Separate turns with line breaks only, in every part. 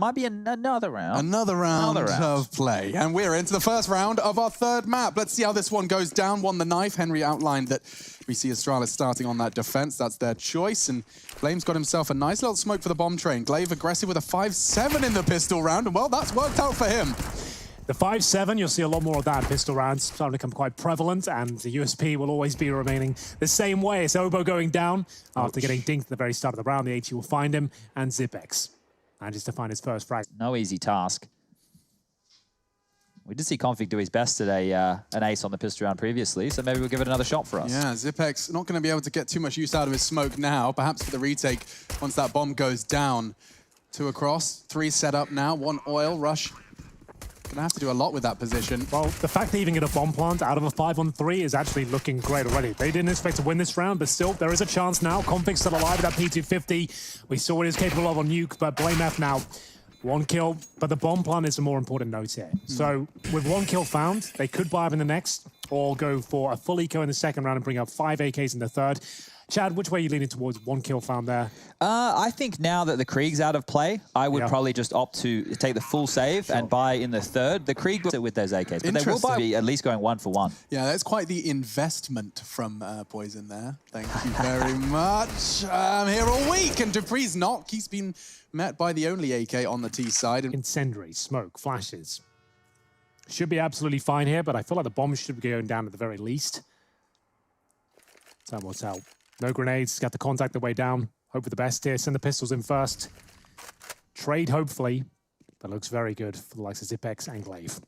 Might be another round.
Another round of play. And we're into the first round of our third map. Let's see how this one goes down. Won the knife. Henry outlined that we see Astralis starting on that defense. That's their choice. And Flame's got himself a nice little smoke for the bomb train. Glaive aggressive with a 5-7 in the pistol round. And well, that's worked out for him.
The 5-7, you'll see a lot more of that in pistol rounds, starting to become quite prevalent, and the USP will always be remaining the same way. It's Obo going down after getting dinked at the very start of the round. The AT will find him, and Zipex manages to find his first frag.
No easy task. We did see Config do his best at an ace on the pistol round previously, so maybe we'll give it another shot for us.
Yeah, Zipex not going to be able to get too much use out of his smoke now, perhaps for the retake once that bomb goes down. 2 across, 3 set up now, 1 oil, Rush. Gonna have to do a lot with that position.
Well, the fact they even get a bomb plant out of a 5-on-3 is actually looking great already. They didn't expect to win this round, but still, there is a chance now. Config's still alive with that P250. We saw what he's capable of on Nuke, but Blame F now. 1 kill, but the bomb plant is a more important note here. So, with 1 kill found, they could buy up in the next, or go for a full eco in the second round and bring up 5 AKs in the third. Chad, which way are you leaning towards? 1 kill found there?
I think now that the Krieg's out of play, I would probably just opt to take the full save and buy in the third. The Krieg will sit with those AKs, but they will be at least going 1 for 1.
Yeah, that's quite the investment from Poison there. Thank you very much. I'm here all week, and Dupree's knock, he's been met by the only AK on the T side.
Incendiary, smoke, flashes. Should be absolutely fine here, but I feel like the bomb should be going down at the very least. Time will tell. No grenades, got the contact the way down. Hope for the best here. Send the pistols in first. Trade, hopefully. That looks very good for the likes of Zipex and Glaive.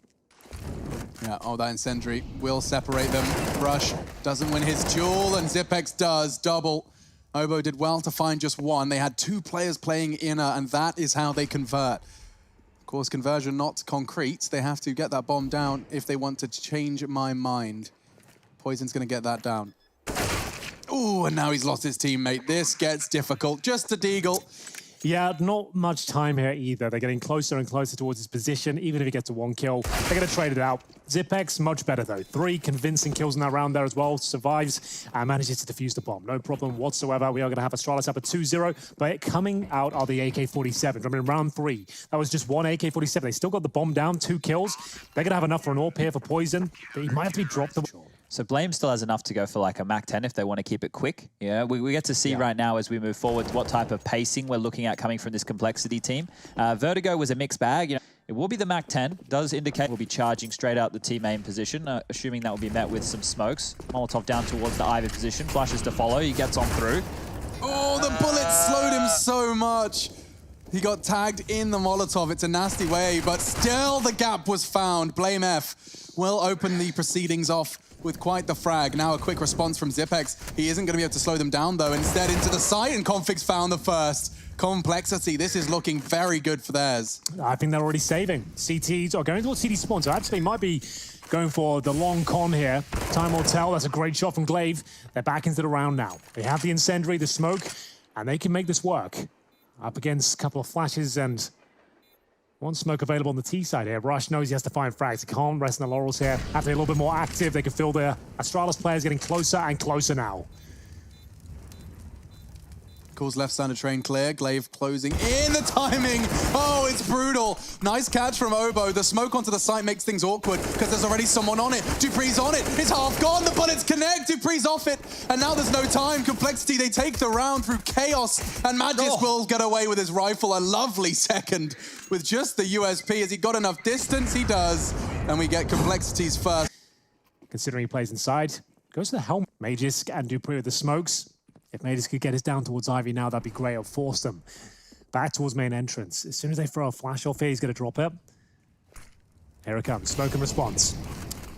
Yeah, oh, that incendiary will separate them. Rush doesn't win his duel, and Zipex does. Double. Obo did well to find just 1. They had 2 players playing inner, and that is how they convert. Of course, conversion not concrete. They have to get that bomb down if they want to change my mind. Poison's going to get that down. Ooh, and now he's lost his teammate. This gets difficult. Just a deagle.
Yeah, not much time here either. They're getting closer and closer towards his position. Even if he gets to 1 kill, they're going to trade it out. Zipex, much better though. 3 convincing kills in that round there as well. Survives and manages to defuse the bomb. No problem whatsoever. We are going to have Astralis up at 2-0, but coming out are the AK-47. Remember, in round 3, that was just 1 AK-47. They still got the bomb down, 2 kills. They're going to have enough for an AWP here for Poison, but he might have to be dropped.
So Blame still has enough to go for like a Mac 10 if they want to keep it quick. Yeah, we get to see right now as we move forward what type of pacing we're looking at coming from this Complexity team. Vertigo was a mixed bag. You know, it will be the Mac 10. Does indicate we'll be charging straight out the T main position, assuming that will be met with some smokes. Molotov down towards the Ivy position. Flashes to follow. He gets on through.
Oh, the bullet slowed him so much. He got tagged in the Molotov. It's a nasty way, but still the gap was found. Blame F will open the proceedings off with quite the frag. Now a quick response from Zipex. He isn't going to be able to slow them down, though. Instead, into the site, and Config's found the first. Complexity, this is looking very good for theirs.
I think they're already saving. CTs are going towards CT spawn, so actually might be going for the long con here. Time will tell. That's a great shot from Glaive. They're back into the round now. They have the incendiary, the smoke, and they can make this work. Up against a couple of flashes and 1 smoke available on the T side here. Rush knows he has to find frags. He can't rest in the laurels here. Have to be a little bit more active. They can feel their Astralis players getting closer and closer now.
Calls left center train clear. Glaive closing in. The timing. Oh, it's brutal. Nice catch from Obo. The smoke onto the site makes things awkward because there's already someone on it. Dupree's on it. It's half gone. The bullets connect. Dupree's off it. And now there's no time. Complexity, they take the round through chaos. And Magis will get away with his rifle. A lovely second with just the USP. Has he got enough distance? He does. And we get Complexity's first.
Considering he plays inside, goes to the helmet. Magis and Dupree with the smokes. If Magis could get us down towards Ivy now, that'd be great. It'll force them back towards main entrance. As soon as they throw a flash off here, he's going to drop it. Here it comes, smoke and response.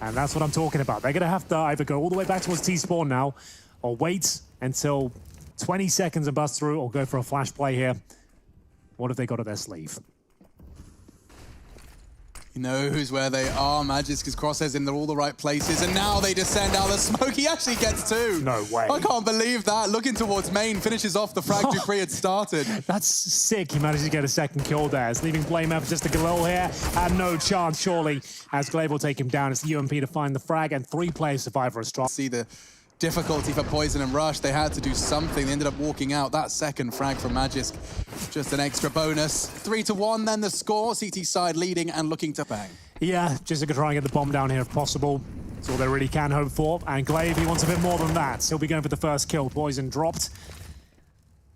And that's what I'm talking about. They're going to have to either go all the way back towards T-spawn now, or wait until 20 seconds and bust through, or go for a flash play here. What have they got at their sleeve?
He knows where they are. Magic's crosshairs in all the right places, and now they descend out of the smoke. He actually gets 2.
No way.
I can't believe that. Looking towards main, finishes off the frag Dupree had started.
That's sick. He managed to get a second kill there. It's leaving Blame F just a Galil here, and no chance, surely, as Glaive will take him down. It's the UMP to find the frag, and 3 players survive for Astralis.
See the difficulty for Poison and Rush. They had to do something. They ended up walking out. That second frag from Magisk, just an extra bonus. 3-1 then the score. CT side leading and looking to bang.
Yeah, just to try and get the bomb down here if possible. That's all they really can hope for. And Glaive, he wants a bit more than that. He'll be going for the first kill. Poison dropped.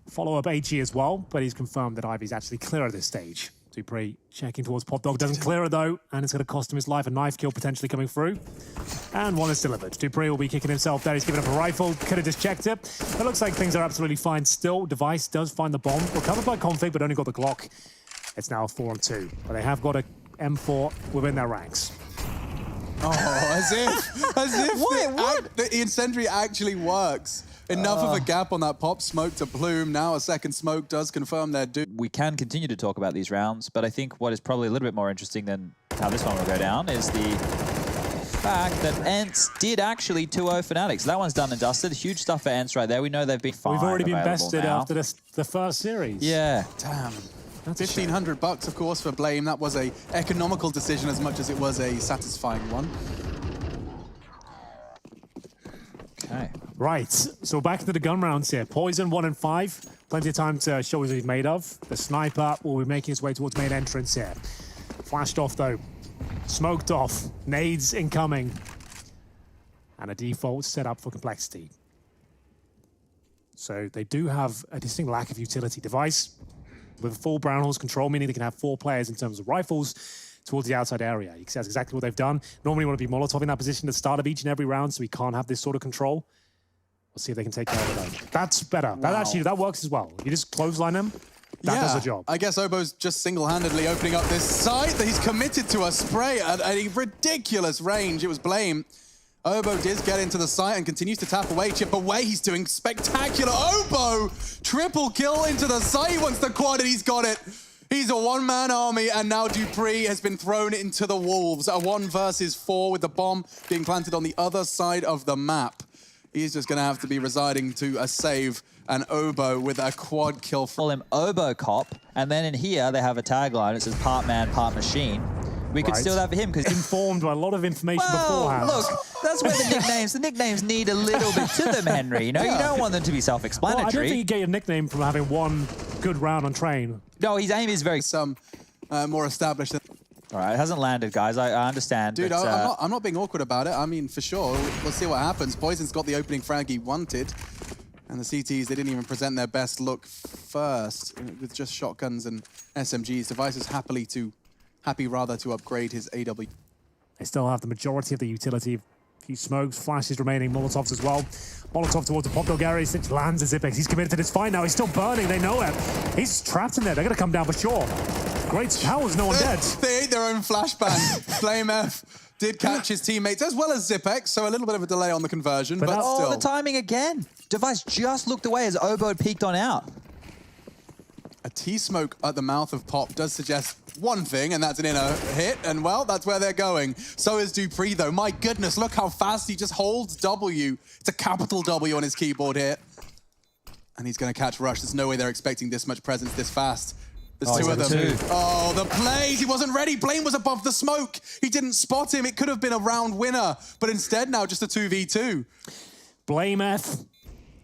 Follow-up HE as well, but he's confirmed that Ivy's actually clear at this stage. dupreeh checking towards Pop Dog, doesn't clear it though, and it's going to cost him his life. A knife kill potentially coming through. And one is delivered. dupreeh will be kicking himself there. He's giving up a rifle. Could have just checked it. It looks like things are absolutely fine still. Device does find the bomb. Recovered by Config, but only got the Glock. It's now a 4-on-2. But they have got a M4 within their ranks.
Oh, as if the incendiary actually works. Enough of a gap on that pop smoke to plume. Now a second smoke does confirm their doom.
We can continue to talk about these rounds, but I think what is probably a little bit more interesting than how this one will go down is the fact that ENCE did actually 2-0 Fnatic. So that one's done and dusted. Huge stuff for ENCE right there. We know they've been fine.
We've already been bested after the first series.
Yeah.
Damn. That's $1,500 of course for Blame. That was a economical decision as much as it was a satisfying one.
Okay.
Right, so back to the gun rounds here. Poison 1 and 5. Plenty of time to show what he's made of. The sniper will be making his way towards main entrance here. Flashed off though. Smoked off. Nades incoming. And a default set up for complexity. So they do have a distinct lack of utility. Device with full brown horse control, meaning they can have 4 players in terms of rifles towards the outside area. That's exactly what they've done. Normally you want to be Molotov in that position at the start of each and every round, so we can't have this sort of control. We'll see if they can take care of it though. That's better. Wow. That works as well. You just clothesline them, that does the job.
I guess Obo's just single-handedly opening up this site that he's committed to a spray at a ridiculous range. It was Blame. Obo did get into the site and continues to tap away, chip away. He's doing spectacular. Obo! Triple kill into the site. He wants the quad and he's got it. He's a one-man army, and now dupreeh has been thrown into the wolves. A 1 versus 4 with the bomb being planted on the other side of the map. He's just going to have to be residing to a save, and Obo with a quad kill.
Call him Obo Cop, and then in here they have a tagline. It says part man, part machine. We could still have him because
informed by a lot of information beforehand.
Look, that's where the nicknames need a little bit to them, Henry. You know, you don't want them to be self-explanatory.
Well, I don't think you get your nickname from having one good round on train.
No, his aim is very
more established.
All right, it hasn't landed, guys. I understand.
Dude,
but,
I'm not being awkward about it. I mean, for sure. We'll see what happens. Poison's got the opening frag he wanted. And the CTs, they didn't even present their best look first with just shotguns and SMGs. Device is happy to upgrade his AW.
They still have the majority of the utility. A few smokes, flashes remaining, Molotovs as well. Molotov towards the Pop Dog area. He lands as Zipex. He's committed to this fight now. He's still burning. They know it. He's trapped in there. They're going to come down for sure. Great powers, no one dead.
They ate their own flashbang. Flame F did catch his teammates as well as Zipex, so a little bit of a delay on the conversion, but still.
Oh, the timing again. Device just looked away as Obo had peeked on out.
A T-smoke at the mouth of Pop does suggest one thing, and that's an inner hit, and well, that's where they're going. So is dupreeh, though. My goodness, look how fast he just holds W. It's a capital W on his keyboard here. And he's going to catch Rush. There's no way they're expecting this much presence this fast. There's 2 of them. Oh, the plays. He wasn't ready. Blame was above the smoke. He didn't spot him. It could have been a round winner, but instead now just a 2v2.
Blame F.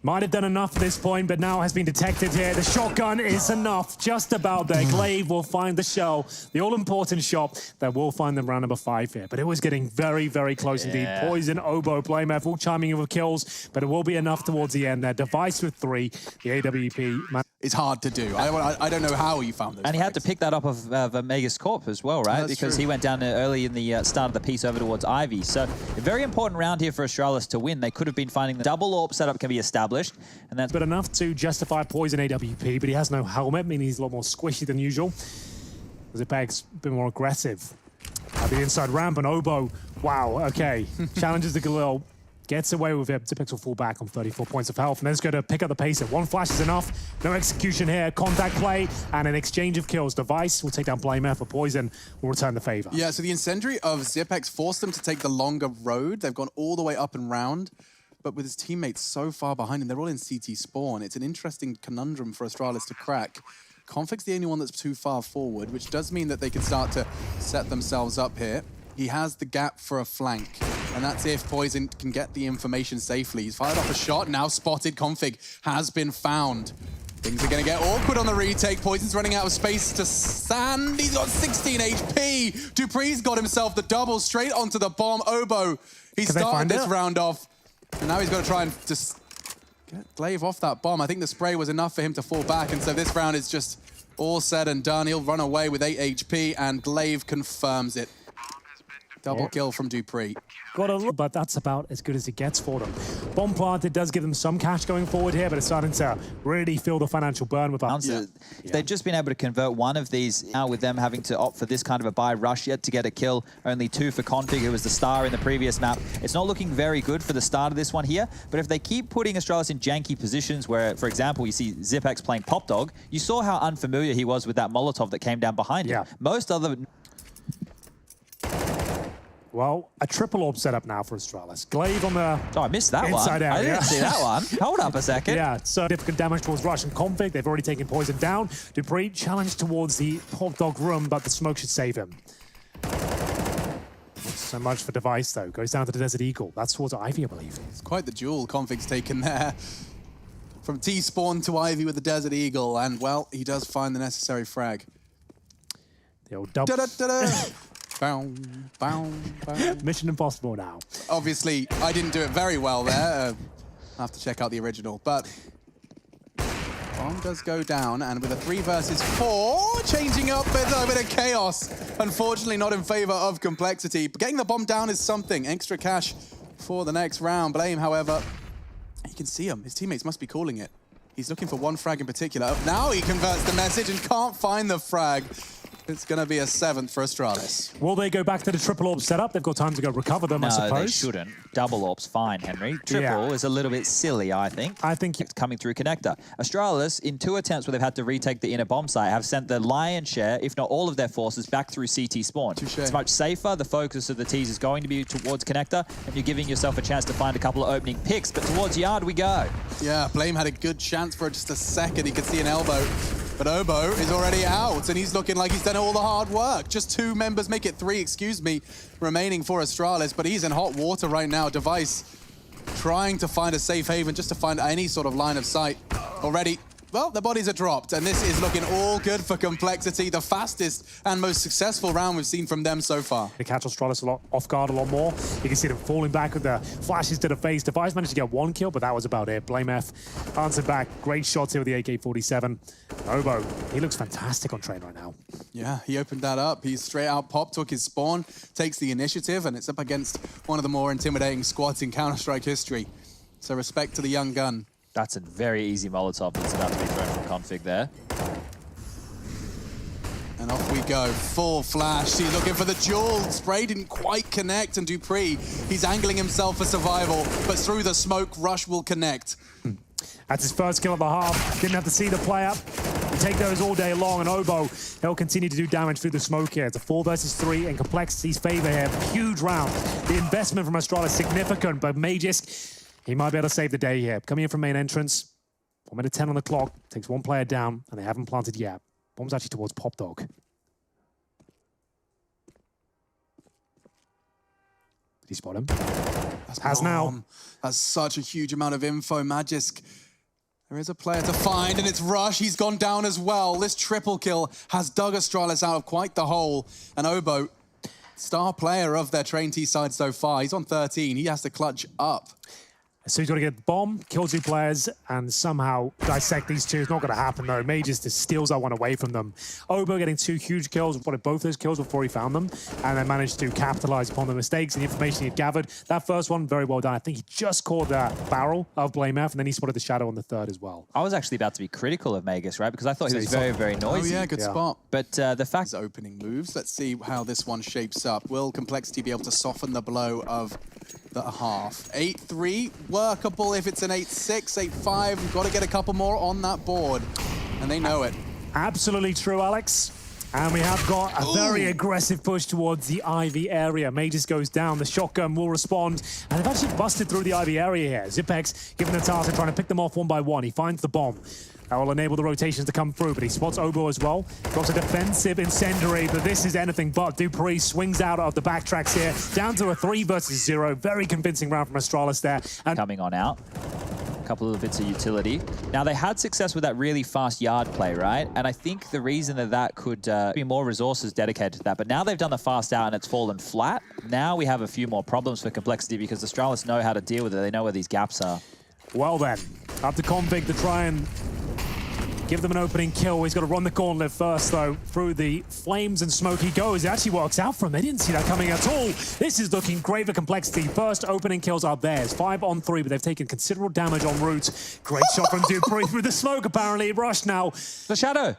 Might have done enough at this point, but now has been detected here. The shotgun is enough, just about there. Glaive will find the shell, the all-important shot that will find them round number 5 here. But it was getting very, very close indeed. Poison, Obo, Blame F, all chiming in with kills, but it will be enough towards the end there. Device with 3, the AWP.
It's hard to do. I don't know how he found those.
And he had to pick that up of Vegas Corp as well, right? Because he went down early in the start of the piece over towards Ivy. So a very important round here for Astralis to win. They could have been finding the double AWP setup can be established. And that's
but enough to justify Poison AWP, but he has no helmet, meaning he's a lot more squishy than usual. Zipag's been more aggressive. At the inside ramp, and Obo, wow, okay. Challenges the Galil. Gets away with it. Zipex will fall back on 34 points of health, and then it's going to pick up the pace. One flash is enough. No execution here. Contact play and an exchange of kills. Device will take down Blame F, for Poison will return the favor.
Yeah, so the incendiary of Zipex forced them to take the longer road. They've gone all the way up and round, but with his teammates so far behind him, they're all in CT spawn. It's an interesting conundrum for Astralis to crack. Config's the only one that's too far forward, which does mean that they can start to set themselves up here. He has the gap for a flank. And that's if Poison can get the information safely. He's fired off a shot, now spotted. Config has been found. Things are going to get awkward on the retake. Poison's running out of space to stand. He's got 16 HP. Dupree's got himself the double straight onto the bomb. Obo, he started this round off. And now he's got to try and just get Glaive off that bomb. I think the spray was enough for him to fall back. And so this round is just all said and done. He'll run away with 8 HP and Glaive confirms it. Double kill from Dupree.
Got a look, but that's about as good as it gets for them. Bomb planted does give them some cash going forward here, but it's starting to really feel the financial burn with that.
They've just been able to convert one of these now with them having to opt for this kind of a buy rush yet to get a kill. Only 2 for Config, who was the star in the previous map. It's not looking very good for the start of this one here, but if they keep putting Astralis in janky positions where, for example, you see Zipex playing Pop Dog, you saw how unfamiliar he was with that Molotov that came down behind him. Most other...
Well, a triple orb setup now for Astralis. Glaive on the
Oh, I missed that
inside
one.
area.
I didn't see that one. Hold up a second.
Yeah, significant damage towards Rush and Config. They've already taken Poison down. Dupree challenged towards the Pop Dog room, but the smoke should save him. Not so much for Device, though. Goes down to the Desert Eagle. That's towards Ivy, I believe.
It's quite the duel Config's taken there. From T-Spawn to Ivy with the Desert Eagle, and, well, he does find the necessary frag.
The old double.
Bow, bow, bow.
Mission Impossible now.
Obviously, I didn't do it very well there. I'll have to check out the original, but bomb does go down, and with a 3 versus 4, changing up a bit of chaos. Unfortunately, not in favor of Complexity. Getting the bomb down is something. Extra cash for the next round. Blame, however, you can see him. His teammates must be calling it. He's looking for one frag in particular. Now he converts the message and can't find the frag. It's going to be a 7th for Astralis.
Will they go back to the triple orb setup? They've got time to go recover them, I suppose.
No, they shouldn't. Double orb's fine, Henry. Triple is a little bit silly, I think.
It's
coming through connector. Astralis, in 2 attempts where they've had to retake the inner bomb site, have sent the lion's share, if not all of their forces, back through CT spawn. It's much safer. The focus of the T's is going to be towards connector, and you're giving yourself a chance to find a couple of opening picks, but towards yard we go.
Yeah, Blame had a good chance for just a second. He could see an elbow. But Obo is already out, and he's looking like he's done all the hard work. Just 2 members, make it 3, excuse me, remaining for Astralis, but he's in hot water right now. Device trying to find a safe haven, just to find any sort of line of sight. Already, well, the bodies are dropped, and this is looking all good for Complexity. The fastest and most successful round we've seen from them so far.
They catch Astralis a lot off guard a lot more. You can see them falling back with the flashes to the face. Device managed to get 1 kill, but that was about it. Blame F answered back. Great shots here with the AK-47. Obo, he looks fantastic on train right now.
Yeah, he opened that up. He's straight out pop, took his spawn, takes the initiative, and it's up against one of the more intimidating squads in Counter-Strike history. So respect to the young gun.
That's a very easy Molotov that's about to be thrown from Config there.
And off we go. Full flash. He's looking for the duel. Spray didn't quite connect, and Dupree, he's angling himself for survival, but through the smoke, Rush will connect.
That's his first kill of the half. Didn't have to see the play up. You take those all day long, and Obo, he'll continue to do damage through the smoke here. It's a 4 versus 3 in Complexity's favor here. Huge round. The investment from Astralis is significant, but Magisk, he might be able to save the day here. Coming in from main entrance, 1 minute 10 on the clock, takes 1 player down, and they haven't planted yet. Bomb's actually towards Pop Dog. Did he spot him? Has now.
That's such a huge amount of info. Magisk, there is a player to find, and it's Rush. He's gone down as well. This triple kill has dug Astralis out of quite the hole. And Obo, star player of their Train T side so far. He's on 13. He has to clutch up.
So he's got to get the bomb, kill 2 players, and somehow dissect these 2. It's not going to happen, though. Mages just steals that one away from them. Obo getting 2 huge kills, wanted both those kills before he found them, and then managed to capitalize upon the mistakes and the information he had gathered. That first one, very well done. I think he just caught the barrel of Blame F, and then he spotted the shadow on the 3rd as well.
I was actually about to be critical of Magus, right? Because I thought he was very, very noisy.
Oh, yeah, good spot.
But the fact...
His opening moves. Let's see how this one shapes up. Will Complexity be able to soften the blow of the half? 8-3, workable if it's an 8-6, 8-5. We've got to get a couple more on that board, and they know it.
Absolutely true, Alex. And we have got a very aggressive push towards the Ivy area. Mages goes down, the shotgun will respond, and they've actually busted through the Ivy area here. Zipex given the task of trying to pick them off 1 by 1. He finds the bomb. That will enable the rotations to come through, but he spots Obo as well. Drops a defensive incendiary, but this is anything but. dupreeh swings out of the backtracks here, down to a 3 versus 0. Very convincing round from Astralis there. And
coming on out. A couple of bits of utility. Now, they had success with that really fast yard play, right? And I think the reason that could be more resources dedicated to that. But now they've done the fast out and it's fallen flat. Now we have a few more problems for Complexity because Astralis know how to deal with it. They know where these gaps are.
Well then, up to Config to try and give them an opening kill. He's got to run the gauntlet first, though. Through the flames and smoke he goes. It actually works out for him. They didn't see that coming at all. This is looking great for Complexity. First opening kills are theirs. 5 on 3, but they've taken considerable damage en route. Great shot from dupreeh through the smoke, apparently. Rush now.
The shadow.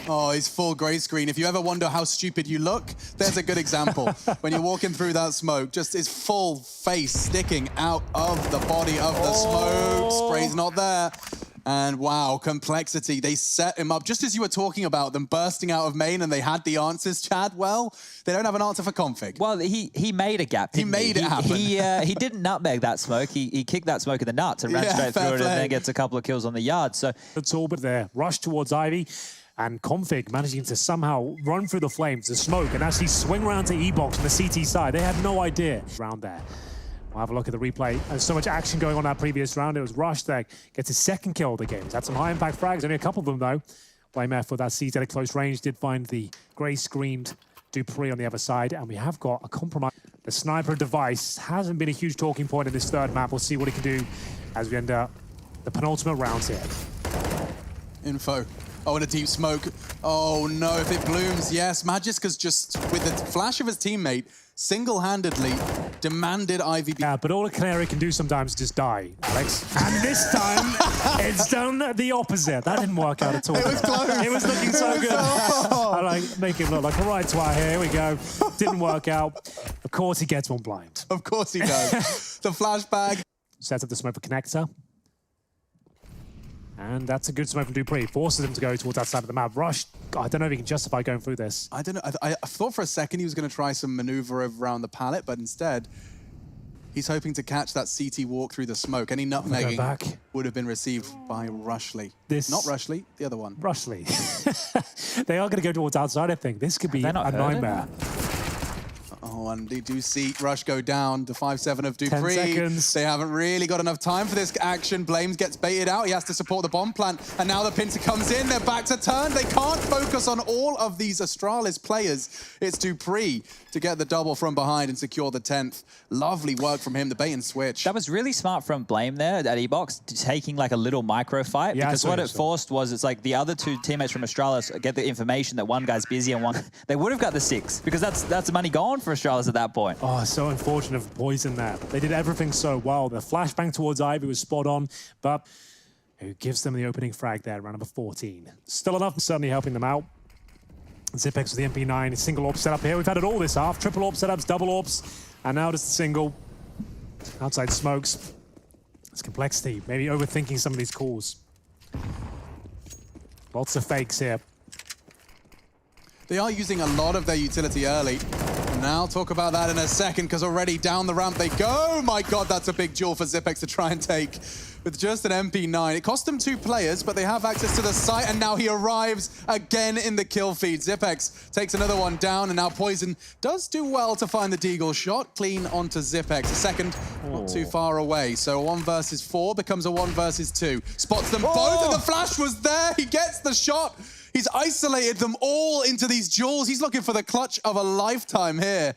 Oh, he's full grey screen. If you ever wonder how stupid you look, there's a good example. When you're walking through that smoke, just his full face sticking out of the body of the smoke. Spray's not there. And wow, Complexity, they set him up. Just as you were talking about them bursting out of main and they had the answers, Chad, well, they don't have an answer for Config.
Well, he made a gap,
He made it happen.
He didn't nutmeg that smoke. He kicked that smoke in the nuts and ran straight through it and then gets a couple of kills on the yard. So
it's all but there. Rush towards Ivy. And Config managing to somehow run through the flames, the smoke, and actually swing around to E-Box on the CT side. They had no idea around there. We'll have a look at the replay. There's so much action going on that previous round. It was Rush that gets his second kill of the game. He's had some high-impact frags, only a couple of them, though. Blamer for that CT at close range did find the grey-screened dupreeh on the other side, and we have got a compromise. The sniper device hasn't been a huge talking point in this third map. We'll see what he can do as we enter the penultimate rounds here.
Info. Oh, and a deep smoke. Oh no, if it blooms, yes. Magiska's just, with the flash of his teammate, single-handedly demanded IVB.
Yeah, but all a Canary can do sometimes is just die, Alex. And this time, it's done the opposite. That didn't work out at all.
It was close.
It was looking so good. I like make him look like a right twat here. Here we go. Didn't work out. Of course he gets one blind.
Of course he does. The flashbang.
Sets up the smoke for Connector. And that's a good smoke from dupreeh. Forces him to go towards that side of the map. Rush, God, I don't know if he can justify going through this.
I don't know. I thought for a second he was going to try some maneuver around the pallet, but instead, he's hoping to catch that CT walk through the smoke. Any nutmegging would have been received by Rushley. Not Rushley, the other one.
Rushley. They are going to go towards outside, I think. This could be a nightmare.
Oh, and they do see Rush go down to 5-7 of dupreeh.
10 seconds.
They haven't really got enough time for this action. Blames gets baited out. He has to support the bomb plant. And now the Pincer comes in. They're back to turn. They can't focus on all of these Astralis players. It's dupreeh to get the double from behind and secure the 10th. Lovely work from him, the bait and switch.
That was really smart from Blame there at E-Box, taking like a little micro fight.
Yeah,
because what it forced was, it's like the other two teammates from Astralis get the information that one guy's busy and one... They would have got the 6, because that's money gone for Astralis at that point.
Oh, so unfortunate for Poison there. They did everything so well. The flashbang towards Ivy was spot on, but who gives them the opening frag there, round number 14. Still enough, certainly helping them out. Zipex with the MP9, a single AWP setup here. We've had it all this half. Triple AWP setups, double AWPs, and now just a single. Outside smokes. It's Complexity, maybe overthinking some of these calls. Lots of fakes here.
They are using a lot of their utility early. And I'll talk about that in a second, because already down the ramp they go. My God, that's a big duel for Zipex to try and take with just an MP9. It cost them 2 players, but they have access to the site, and now he arrives again in the kill feed. Zipex takes another one down, and now Poison does do well to find the Deagle shot. Clean onto Zipex. A second, not too far away. So a 1 versus 4 becomes a 1 versus 2. Spots them both, and the flash was there. He gets the shot. He's isolated them all into these duels. He's looking for the clutch of a lifetime here.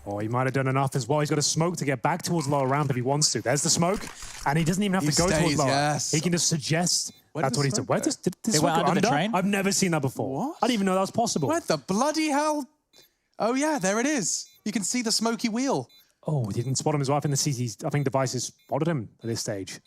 Oh, he might have done enough as well. He's got a smoke to get back towards lower ramp if he wants to. There's the smoke, and he doesn't even have to go towards lower.
Yes.
He can just suggest that's what he's doing. Where does
it went under the train?
I've never seen that before.
What?
I didn't even know that was possible.
What the bloody hell? Oh yeah, there it is. You can see the smoky wheel.
Oh, he didn't spot him as well. I think the CT, I think devices spotted him at this stage.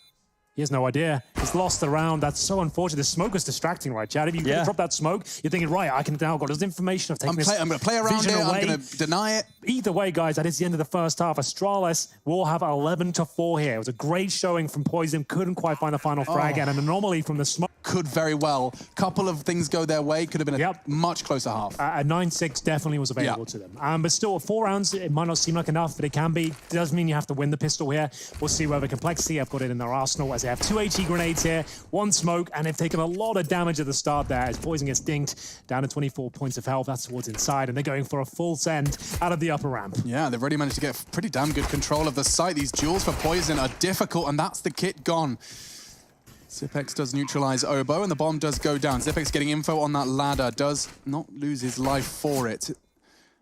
He has no idea. He's lost the round. That's so unfortunate. The smoke was distracting, right, Chad? If you drop that smoke, you're thinking, right, I can now got this information. I'm
going to play around it. I'm going to deny it.
Either way, guys, that is the end of the first half. Astralis will have 11-4 here. It was a great showing from Poison. Couldn't quite find the final frag, and an anomaly from the smoke.
Could very well. Couple of things go their way. Could have been a much closer half.
A 9-6 definitely was available to them. But still, 4 rounds, it might not seem like enough, but it can be. It does mean you have to win the pistol here. We'll see whether Complexity have got it in their arsenal as They have 2 HE grenades here, 1 smoke, and they've taken a lot of damage at the start there as Poison gets dinked down to 24 points of health. That's towards inside, and they're going for a full send out of the upper ramp.
Yeah, they've already managed to get pretty damn good control of the site. These duels for Poison are difficult, and that's the kit gone. Zipex does neutralize Obo, and the bomb does go down. Zipex getting info on that ladder, does not lose his life for it.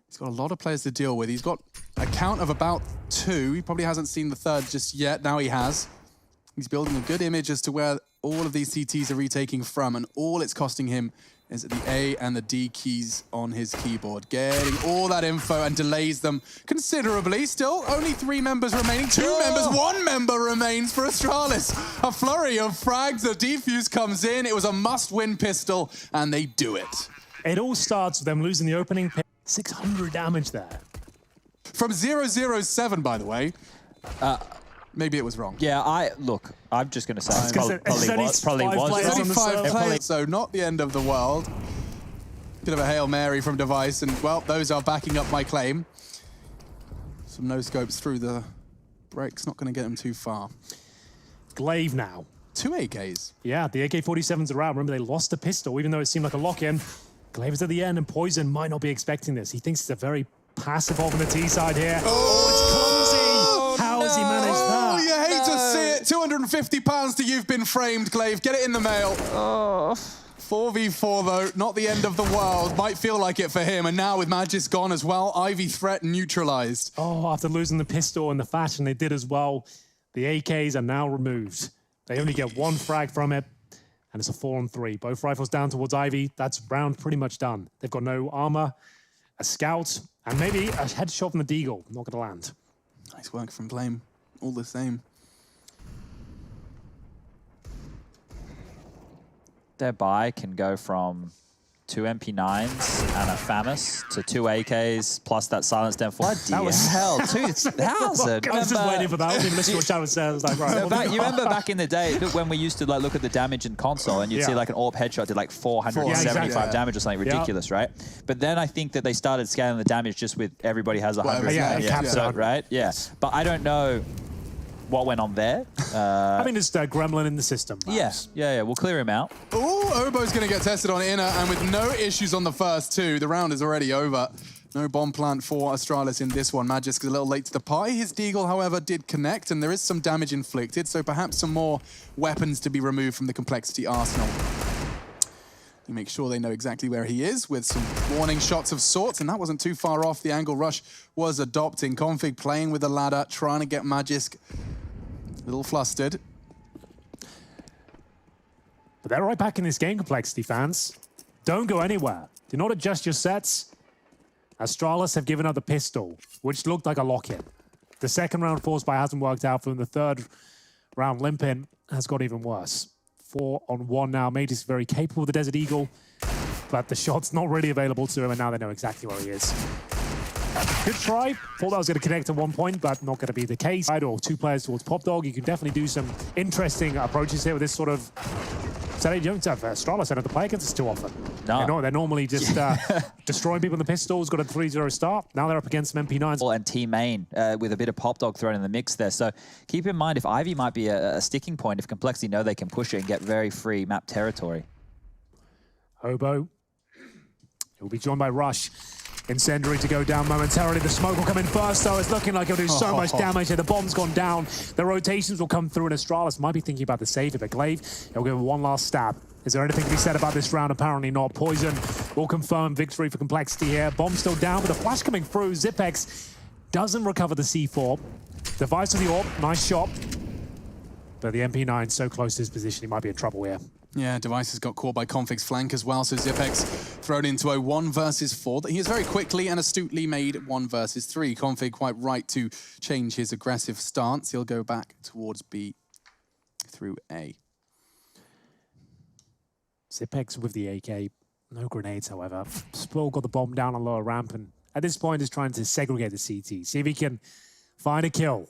He's got a lot of players to deal with. He's got a count of about 2. He probably hasn't seen the third just yet. Now he has. He's building a good image as to where all of these CTs are retaking from, and all it's costing him is the A and the D keys on his keyboard. Getting all that info and delays them considerably. Still, only 3 members remaining. 2 members, 1 member remains for Astralis. A flurry of frags, the defuse comes in. It was a must-win pistol, and they do it.
It all starts with them losing the opening pick. 600 damage there.
From 007, by the way. Maybe it was wrong.
Yeah, I'm just going to say
It's
probably was.
players on the serve.
5 players, so not the end of the world. Bit of a Hail Mary from Device, and well, those are backing up my claim. Some no-scopes through the brakes, not going to get them too far.
Glaive now.
2 AKs.
Yeah, the AK-47s are out. Remember, they lost a pistol, even though it seemed like a lock-in. Glaive is at the end, and Poison might not be expecting this. He thinks it's a very passive off on the T side here. Oh, it's clumsy! How has he managed that?
Oh, you hate to see it. 250 pounds to you've been framed, Glaive. Get it in the mail. 4v4, though, not the end of the world. Might feel like it for him, and now with Magis gone as well, Ivy threat neutralized.
Oh, after losing the pistol and the fashion they did as well, the AKs are now removed. They only get 1 frag from it, and it's a 4-on-3. Both rifles down towards Ivy. That's round pretty much done. They've got no armor, a scout, and maybe a headshot from the Deagle. Not going to land.
Nice work from Blame, all the same.
Their buy can go from 2 MP9s and a FAMAS to 2 AKs plus that silenced M4. Bloody hell, 2,000.
I was just waiting for that. I didn't listen to what Chad was saying. I was like, right.
You remember back in the day when we used to look at the damage in console and you'd see like an AWP headshot did like 475 damage or something ridiculous, right? But then I think that they started scaling the damage just with everybody has 100. So, right? Yeah. But I don't know what went on there.
I think there's a gremlin in the system.
Yes. Yeah. We'll clear him out.
Oh, Obo's going to get tested on inner, and with no issues on the first 2, the round is already over. No bomb plant for Astralis in this one. Magisk is a little late to the party. His Deagle, however, did connect, and there is some damage inflicted, so perhaps some more weapons to be removed from the Complexity arsenal. You make sure they know exactly where he is with some warning shots of sorts, and that wasn't too far off. The angle rush was adopting. Config playing with the ladder, trying to get Magisk a little flustered.
But they're right back in this game, Complexity fans. Don't go anywhere. Do not adjust your sets. Astralis have given up the pistol, which looked like a lock-in. The second round force buy hasn't worked out for them. The third round limp-in has got even worse. 4-on-1 now. Mage is very capable with the Desert Eagle, but the shot's not really available to him, and now they know exactly where he is. Good try. Thought that was going to connect at one point, but not going to be the case. Or 2 players towards Pop Dog. You can definitely do some interesting approaches here with this sort of setup. You don't have Astralis set up to play against us too often. No. They're normally just destroying people in the pistols, got a 3-0 start. Now they're up against some MP9s.
And Team Main with a bit of Pop Dog thrown in the mix there. So keep in mind, if Ivy might be a sticking point, if Complexity know they can push it and get very free map territory.
Hobo. He'll be joined by Rush. Incendiary to go down momentarily. The smoke will come in first, though. It's looking like it'll do so much damage here. The bomb's gone down. The rotations will come through, and Astralis might be thinking about the save, but Glaive, he'll give it one last stab. Is there anything to be said about this round? Apparently not. Poison will confirm victory for Complexity here. Bomb still down, but the flash coming through. Zipex doesn't recover the C4. Device with the AWP. Nice shot. But the MP9 so close to his position, he might be in trouble here.
Yeah, Device has got caught by Config's flank as well, so Zipex thrown into a 1 versus 4. He has very quickly and astutely made 1 versus 3. Config quite right to change his aggressive stance. He'll go back towards B through A.
Zipex with the AK. No grenades, however. Spoil got the bomb down on lower ramp, and at this point is trying to segregate the CT. See if he can find a kill.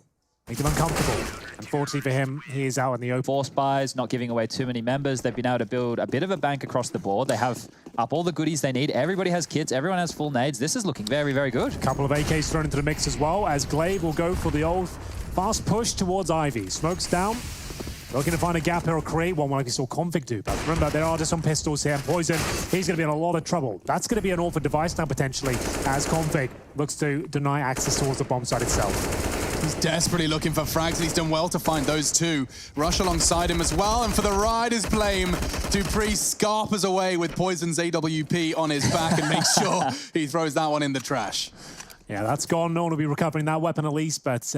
Make him uncomfortable. Unfortunately for him, he is out in the open.
Force buys, not giving away too many members. They've been able to build a bit of a bank across the board. They have up all the goodies they need. Everybody has kits. Everyone has full nades. This is looking very, very good.
Couple of AKs thrown into the mix as well, as Glaive will go for the old fast push towards Ivy. Smokes down. Looking to find a gap here or create one like we saw Config do. But remember, there are just some pistols here. Poison, he's going to be in a lot of trouble. That's going to be an all for Device now, potentially, as Config looks to deny access towards the bomb site itself.
He's desperately looking for frags, and he's done well to find those two. Rush alongside him as well, and for the ride is Blame. Dupree scarpers away with Poison's AWP on his back and makes sure he throws that one in the trash.
Yeah, that's gone. No one will be recovering that weapon at least, but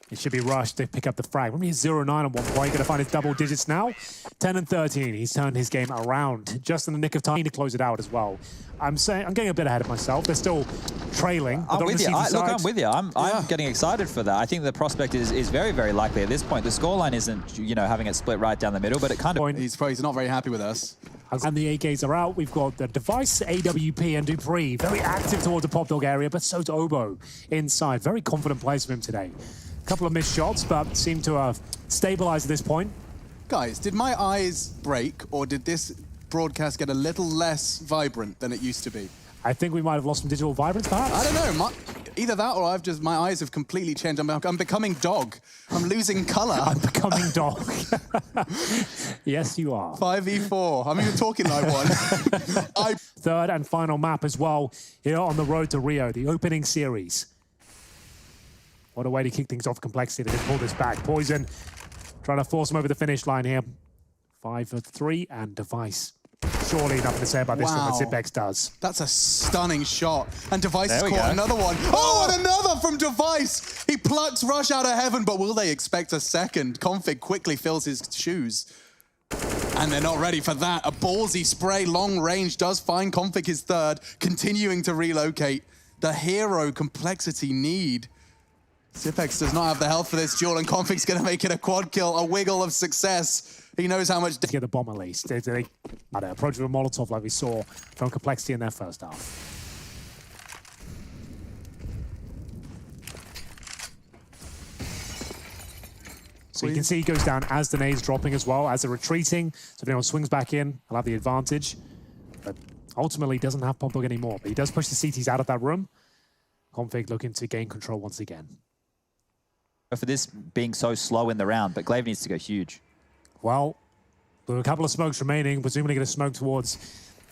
it should be rushed to pick up the frag. Remember, he's 0-9 on one point. Going to find his double digits now. 10 and 13. He's turned his game around just in the nick of time to close it out as well. I'm getting a bit ahead of myself. They're still trailing.
I'm with you. Look, I'm with you. I'm getting excited for that. I think the prospect is very, very likely at this point. The scoreline isn't, you know, having it split right down the middle, but it kind of...
He's probably not very happy with us.
And the AKs are out. We've got the Device, AWP, and Dupree. Very active towards the pop dog area, but so's Obo inside. Very confident plays from him today. A couple of missed shots, but seem to have stabilized at this point.
Guys, did my eyes break, or did this broadcast get a little less vibrant than it used to be?
I think we might have lost some digital vibrance, perhaps.
I don't know. Either that or my eyes have completely changed. I'm becoming dog. I'm losing color.
I'm becoming dog. Yes, you are.
5v4. I'm even talking like one.
Third and final map as well here on the road to Rio, the opening series. What a way to kick things off Complexity to pull this back. Poison trying to force him over the finish line here. 5 for 3 and Device. Surely nothing to say about this one, what Zipex does.
That's a stunning shot. And Device has caught another one. Oh, and another from Device! He plucks Rush out of heaven, but will they expect a second? Config quickly fills his shoes. And they're not ready for that. A ballsy spray, long range, does find Config his third, continuing to relocate. The hero Complexity need. Zipex does not have the health for this duel, and Config's going to make it a quad kill, a wiggle of success. He knows how much...
To get the bomb at least. They approach with a Molotov like we saw from Complexity in their first half. So you can see he goes down as the nade's dropping as well, as they're retreating. So if anyone swings back in, he'll have the advantage. But ultimately, he doesn't have Pop Dog anymore. But he does push the CTs out of that room. Config looking to gain control once again.
For this being so slow in the round, but Glaive needs to go huge.
Well, there are a couple of smokes remaining, presumably going to smoke towards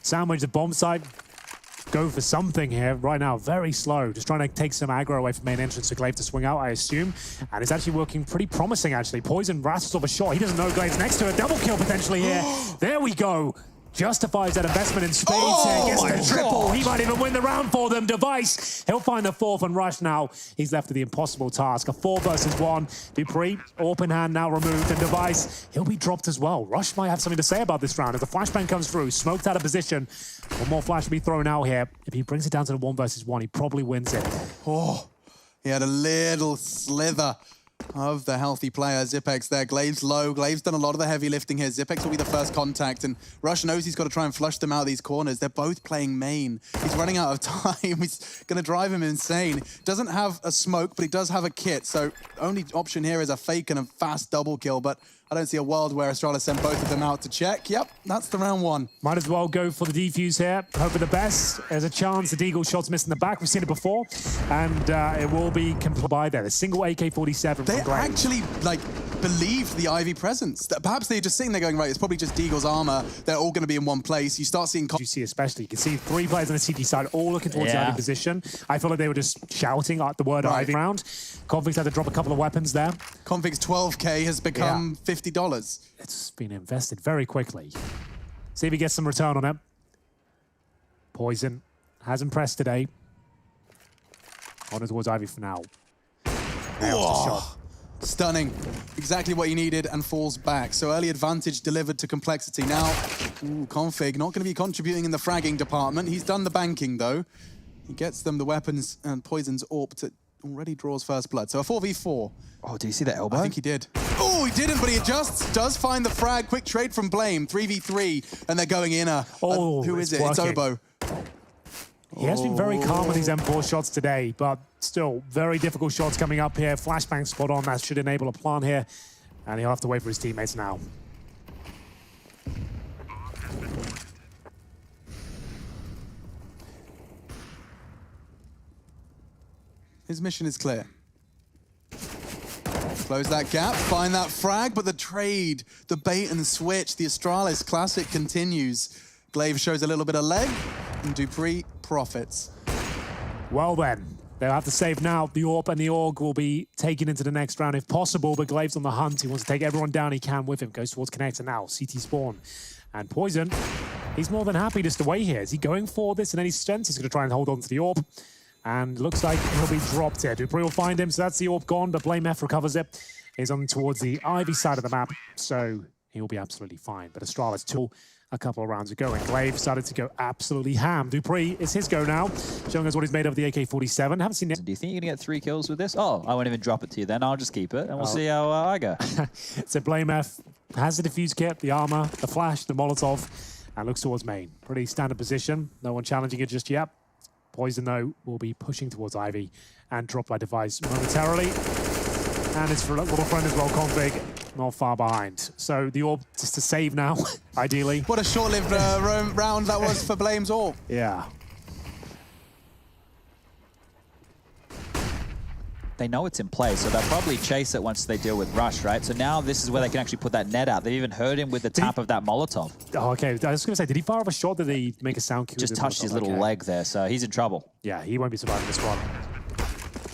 sandwich the bomb site. Go for something here right now, very slow. Just trying to take some aggro away from main entrance for Glaive to swing out, I assume. And it's actually working pretty promising, actually. Poison rattles off a shot. He doesn't know Glaive's next to it. Double kill potentially here. There we go. Justifies that investment in spades here. Gets the triple. He might even win the round for them. Device. He'll find the fourth and Rush now. He's left with the impossible task. A 4 versus 1. Dupree, open hand now removed. And Device, he'll be dropped as well. Rush might have something to say about this round. As the flashbang comes through, smoked out of position. One more flash will be thrown out here. If he brings it down to the 1 versus 1, he probably wins it.
Oh, he had a little slither of the healthy player. Zipex there. Glaive's low. Glaive's done a lot of the heavy lifting here. Zipex will be the first contact, and Rush knows he's got to try and flush them out of these corners. They're both playing main. He's running out of time. He's going to drive him insane. Doesn't have a smoke, but he does have a kit, so only option here is a fake and a fast double kill, but I don't see a world where Astralis sent both of them out to check. Yep, that's the round 1.
Might as well go for the defuse here. Hope for the best. There's a chance the Deagle shot's missed in the back. We've seen it before. And it will be complete by there. The single AK-47
They
from Glaive.
actually, like, believed the Ivy presence. Perhaps they're just sitting there going, right, it's probably just Deagle's armor. They're all going to be in one place. You start seeing...
You see especially, you can see 3 players on the CT side all looking towards the Ivy position. I feel like they were just shouting out the word Ivy round. Config's had to drop a couple of weapons there.
Config's 12K has become $50.
It's been invested very quickly. See if he gets some return on it. Poison has impressed today. On towards Ivy for now. Nails the shot.
Stunning. Exactly what he needed and falls back. So early advantage delivered to Complexity. Now, Config not going to be contributing in the fragging department. He's done the banking though. He gets them the weapons, and Poison's AWP to already draws first blood. So a 4v4.
Oh, do you see that elbow?
I think he did. Oh, he didn't, but he just does find the frag. Quick trade from Blame. 3v3, and they're going inner.
Oh,
who is it?
working.
It's Obo.
He has been very calm with these M4 shots today, but still very difficult shots coming up here. Flashbang spot on. That should enable a plan here, and he'll have to wait for his teammates now.
His mission is clear. Close that gap, find that frag, but the trade, the bait and switch, the Astralis classic continues. Glaive shows a little bit of leg, and Dupree profits.
Well then, they'll have to save now. The AWP and the AUG will be taken into the next round if possible, but Glaive's on the hunt. He wants to take everyone down he can with him. Goes towards Connector now, CT spawn. And Poison, he's more than happy just to wait here. Is he going for this in any sense? He's going to try and hold on to the AWP. And looks like he'll be dropped here. Dupree will find him, so that's the AWP gone, but blameF recovers it. He's on towards the Ivy side of the map, so he'll be absolutely fine. But Astralis tool a couple of rounds ago, and Glaive started to go absolutely ham. Dupree, it's his go now, showing us what he's made of the AK-47. Haven't seen it.
Do you think you're going to get 3 kills with this? Oh, I won't even drop it to you then. I'll just keep it, and we'll see how I go.
So blameF has the defuse kit, the armor, the flash, the Molotov, and looks towards main. Pretty standard position. No one challenging it just yet. Poison, though, will be pushing towards Ivy and drop by device momentarily. And it's for a little friend as well, Config, not far behind. So the AWP just to save now, ideally.
What a short-lived round that was for Blame's AWP.
Yeah.
They know it's in play, so they'll probably chase it once they deal with Rush, right? So now this is where they can actually put that net out. They've even heard him with the tap of that Molotov.
Oh, okay, I was going to say, did he fire off a shot? Did he make a sound cue?
Just touched his little leg there, so he's in trouble.
Yeah, he won't be surviving this one.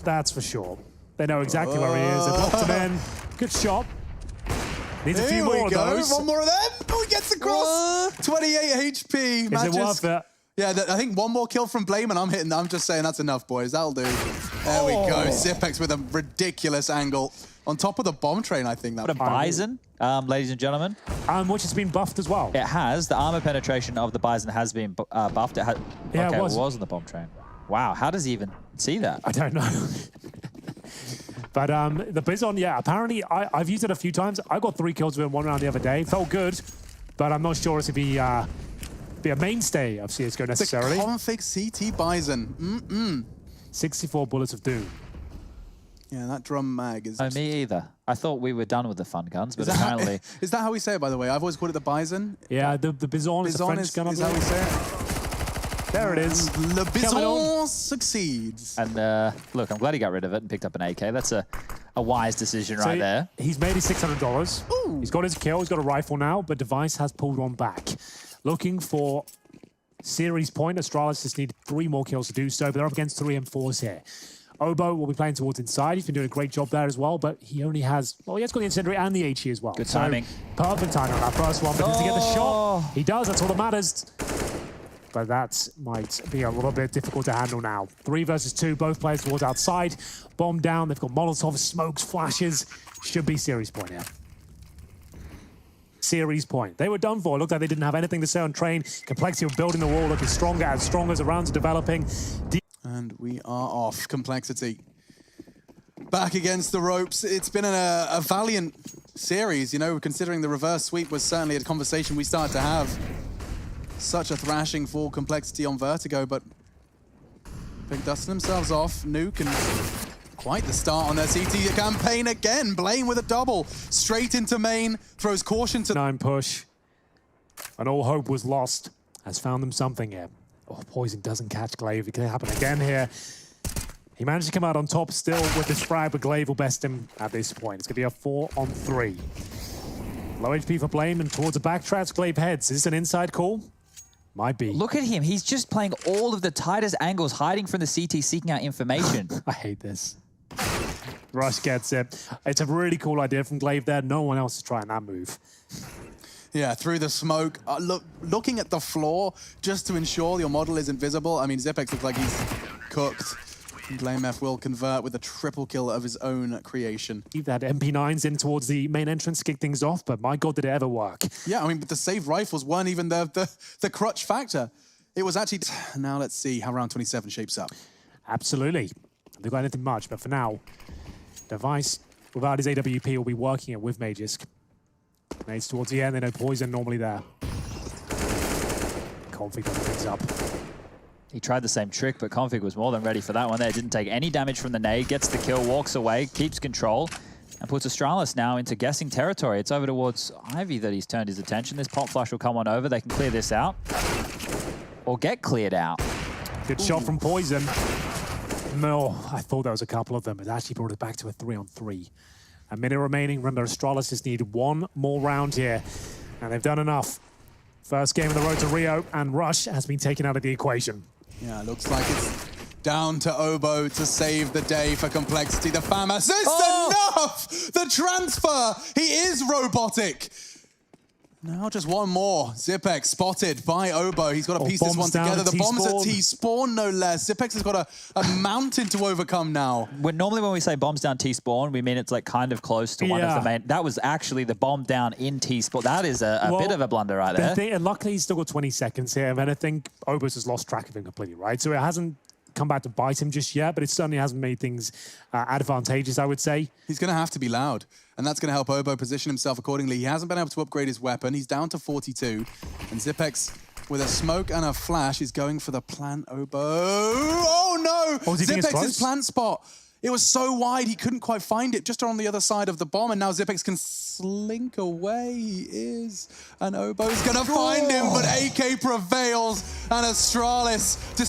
That's for sure. They know exactly where he is. They've locked him in. Good shot. Needs a few more of those.
One more of them. Oh, he gets across. 28 HP.
Is it worth it?
Yeah, I think one more kill from Blame and I'm hitting. I'm just saying that's enough, boys. That'll do. There we go. Zipex with a ridiculous angle. On top of the bomb train, I think.
What a Bison, ladies and gentlemen.
Which has been buffed as well.
It has. The armor penetration of the Bison has been buffed. It
yeah,
okay,
it
was on the bomb train. Wow, how does he even see that?
I don't know. But the Bison, yeah, apparently I've used it a few times. I got 3 kills with him 1 round the other day. Felt good, but I'm not sure if it'd be a mainstay of CSGO necessarily.
The config CT Bison.
64 bullets of doom.
Yeah, that drum mag is...
Oh, me either. I thought we were done with the fun guns, but apparently...
Is that how we say it, by the way? I've always called it the Bison.
Yeah, the Bison is the French gun.
Is how we say it.
There it is.
Le Bison succeeds.
And look, I'm glad he got rid of it and picked up an AK. That's a wise decision right there.
He's made his $600.
Ooh.
He's got his kill. He's got a rifle now, but Device has pulled one back. Looking for series point. Astralis just need 3 more kills to do so, but they're up against 3 M4s here. Obo will be playing towards inside. He's been doing a great job there as well, but he only has... Well, he has got the incendiary and the HE as well.
Good timing.
So, perfect timing on that first one, but does he get the shot? He does. That's all that matters. But that might be a little bit difficult to handle now. 3 versus 2, both players towards outside. Bomb down. They've got Molotov, smokes, flashes. Should be series point here. Series point. They were done for. It looked like they didn't have anything to say on train. Complexity of building the wall looking stronger as the rounds are developing.
And we are off. Complexity. Back against the ropes. It's been a valiant series, you know, considering the reverse sweep was certainly a conversation we started to have. Such a thrashing for Complexity on Vertigo, but they're dusting themselves off. Nuke and quite the start on their CT campaign again. Blame with a double. Straight into main. Throws caution to...
9 push. And all hope was lost. Has found them something here. Oh, Poison doesn't catch Glaive. It can happen again here. He managed to come out on top still with this frag, but Glaive will best him at this point. It's going to be a 4-on-3. Low HP for Blame and towards the backtrack. Glaive heads. Is this an inside call? Might be.
Look at him. He's just playing all of the tightest angles, hiding from the CT, seeking out information.
I hate this. Rush gets it. It's a really cool idea from Glaive there. No one else is trying that move.
Yeah, through the smoke. Looking at the floor just to ensure your model isn't visible. I mean, Zipex looks like he's cooked. blameF will convert with a triple kill of his own creation.
Keep that MP9s in towards the main entrance to kick things off, but my God, did it ever work.
Yeah, I mean, but the saved rifles weren't even the crutch factor. It was actually... Now let's see how round 27 shapes up.
Absolutely. They've got anything much, but for now, Device, without his AWP, will be working it with Magisk. Nades towards the end, they know Poison normally there. Config things up.
He tried the same trick, but Config was more than ready for that one there. Didn't take any damage from the nade, gets the kill, walks away, keeps control, and puts Astralis now into guessing territory. It's over towards Ivy that he's turned his attention. This pop flash will come on over. They can clear this out. Or get cleared out.
Good shot from Poison. No, I thought there was a couple of them. It actually brought it back to a 3-on-3. A minute remaining. Remember, Astralis just need one more round here, and they've done enough. First game of the road to Rio, and Rush has been taken out of the equation.
Yeah, looks like it's down to Obo to save the day for Complexity. The fam assist, enough! The transfer, he is robotic. Now just one more. Zipex spotted by Obo. He's got to piece this one together. The bomb's at T-spawn, no less. Zipex has got a mountain to overcome now.
Normally when we say bombs down T-spawn, we mean it's like kind of close to one of the main. That was actually the bomb down in T-spawn. That is a bit of a blunder right there.
And luckily, he's still got 20 seconds here. And I think Obo's has lost track of him completely, right? So it hasn't come back to bite him just yet, but it certainly hasn't made things advantageous, I would say.
He's going to have to be loud, and that's going to help Obo position himself accordingly. He hasn't been able to upgrade his weapon. He's down to 42, and Zipex, with a smoke and a flash, is going for the plant. Obo. Oh, no! Zipex's plant spot. It was so wide, he couldn't quite find it, just on the other side of the bomb, and now Zipex can slink away. He is, and Obo's going to find him, but AK prevails, and Astralis